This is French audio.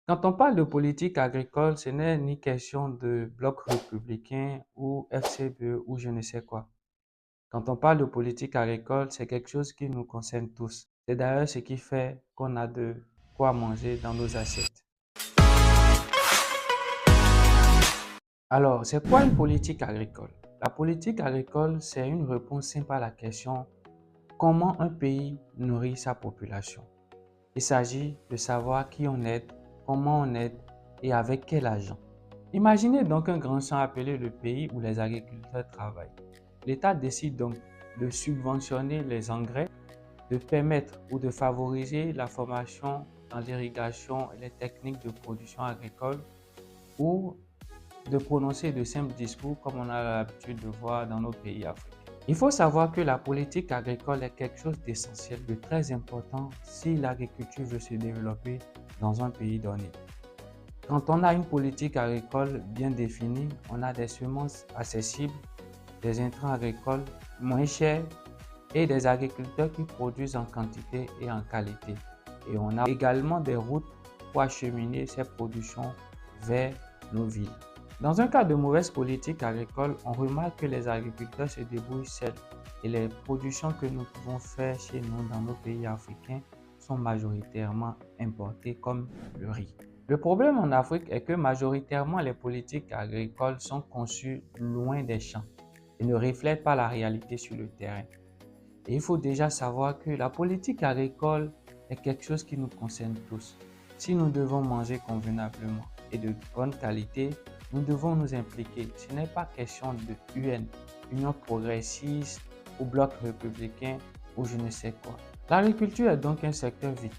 Quand on parle de politique agricole, ce n'est ni question de bloc républicain ou FCBE ou je ne sais quoi. Quand on parle de politique agricole, c'est quelque chose qui nous concerne tous. C'est d'ailleurs ce qui fait qu'on a de quoi manger dans nos assiettes. Alors, c'est quoi une politique agricole? La politique agricole, c'est une réponse simple à la question comment un pays nourrit sa population. Il s'agit de savoir qui on aide, comment on aide et avec quel argent. Imaginez donc un grand champ appelé le pays où les agriculteurs travaillent. L'État décide donc de subventionner les engrais, de permettre ou de favoriser la formation dans l'irrigation et les techniques de production agricole ou de prononcer de simples discours comme on a l'habitude de voir dans nos pays africains. Il faut savoir que la politique agricole est quelque chose d'essentiel, de très important si l'agriculture veut se développer dans un pays donné. Quand on a une politique agricole bien définie, on a des semences accessibles, des intrants agricoles moins chers et des agriculteurs qui produisent en quantité et en qualité. Et on a également des routes pour acheminer ces productions vers nos villes. Dans un cas de mauvaise politique agricole, on remarque que les agriculteurs se débrouillent seuls et les productions que nous pouvons faire chez nous dans nos pays africains sont majoritairement importées comme le riz. Le problème en Afrique est que majoritairement les politiques agricoles sont conçues loin des champs et ne reflètent pas la réalité sur le terrain. Et il faut déjà savoir que la politique agricole est quelque chose qui nous concerne tous. Si nous devons manger convenablement et de bonne qualité, nous devons nous impliquer. Ce n'est pas question de UN, Union progressiste ou bloc républicain ou je ne sais quoi. L'agriculture est donc un secteur vital.